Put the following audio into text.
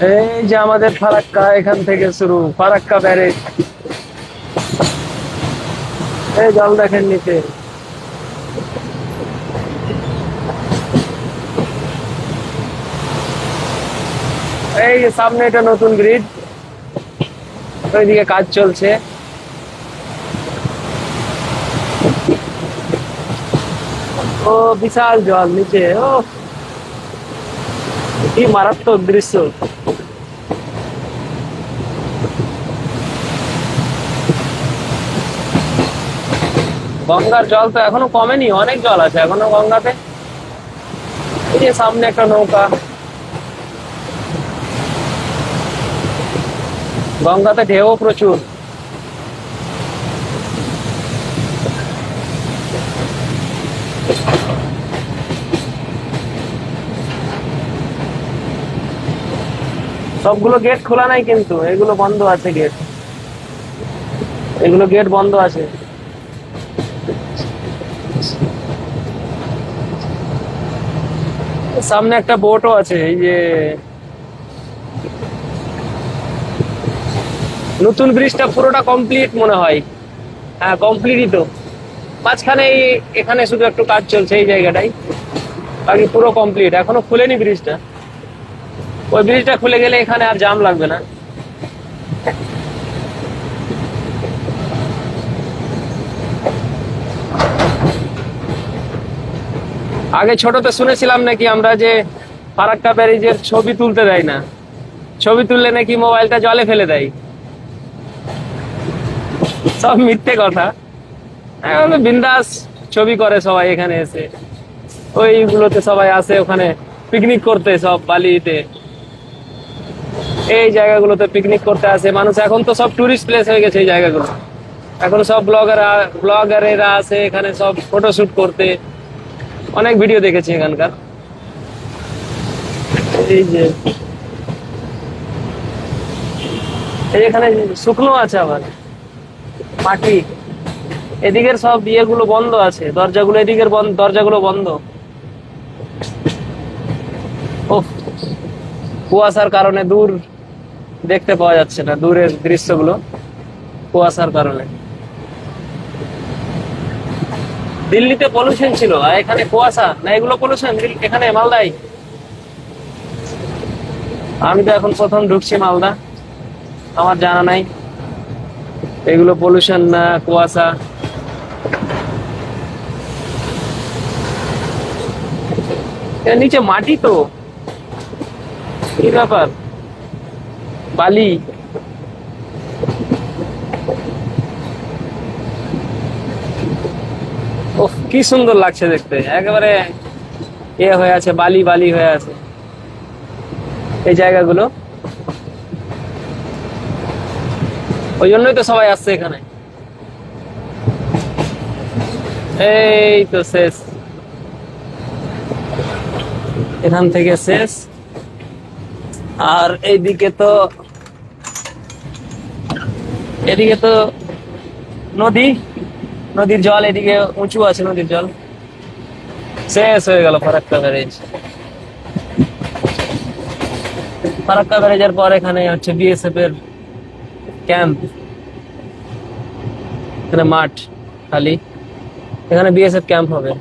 এই যে আমাদের ফারাক্কা, এখান থেকে শুরু ফারাক্কা ব্যারেজ। এই জল দেখেন নিচে। এই যে সামনে এটা নতুন ব্রিজ, ওইদিকে কাজ চলছে। ও বিশাল জল নিচে, ও কি মারাত্মক দৃশ্য। গঙ্গার জল তো এখনো কমেনি, অনেক জল আছে এখনো গঙ্গাতে। এই যে সামনে একটা নৌকা, গঙ্গাতে ঢেউ প্রচুর। সবগুলো গেট খোলা নাই কিন্তু, এগুলো বন্ধ আছে গেট, এগুলো গেট বন্ধ আছে। সামনে একটা বোটও আছে। এই যে নতুন ব্রিজটা পুরোটা কমপ্লিট মনে হয়। হ্যাঁ কমপ্লিটই তো। মাঝখানে এখানে শুধু একটু কাজ চলছে এই জায়গাটাই, বাকি পুরো কমপ্লিট। এখনো খুলেনি ব্রিজটা। ওই ব্রিজটা খুলে গেলে এখানে আর জাম লাগবে না। আগে ছোটতে শুনেছিলাম নাকি আমরা যে ফারাক্কা ব্যারেজের ছবি তুলতে দেয় না, ছবি তুললে নাকি মোবাইলটা জলে ফেলে দেয়। সব মিথ্যে কথা। এখন বিন্দাস ছবি করে সবাই এখানে এসে। ওইগুলোতে সবাই আসে ওখানে পিকনিক করতে, সব বালিতে এই জায়গাগুলোতে পিকনিক করতে আসে মানুষ। এখন তো সব টুরিস্ট প্লেস হয়ে গেছে এই জায়গাগুলো। এখন সব ব্লগারেরা আসে এখানে সব ফটোশুট করতে। অনেক ভিডিও দেখেছি এখানকার। এই যে এই এখানে শুকনো আছে আবার মাটি। এদিকের সব ইয়েগুলো বন্ধ আছে, দরজাগুলো এদিকের দরজাগুলো বন্ধ। ও কুয়াশার কারণে দূর দেখতে পাওয়া যাচ্ছে না, দূরের দৃশ্যগুলো কুয়াশার কারণে। দিল্লিতে পলিউশন ছিল আর এখানে কুয়াশা না, এগুলো পলিউশন এখানে মালদায়। আমি তো এখন প্রথম ঢুকছি মালদা, আমার জানা নাই এগুলো পলিউশন না কুয়াশা। এর নিচে মাটি তো, কি ব্যাপার, বালি। ওহ কি সুন্দর লাগছে দেখতে, একেবারে হয়ে আছে, বালি বালি হয়ে আছে এই জায়গাগুলো। ওই জন্যই তো সবাই আসছে এখানে। এই তো শেষ, এখান থেকে শেষ। আর এদিকে তো নদী, নদীর জল এদিকে উঁচু আছে, নদীর জল। শেষ হয়ে গেল ফারাক্কা ব্যারেজ। ফারাক্কা ব্যারেজের পর এখানে হচ্ছে বিএসএফ এর ক্যাম্প, এখানে মাঠ খালি, এখানে বিএসএফ ক্যাম্প হবে।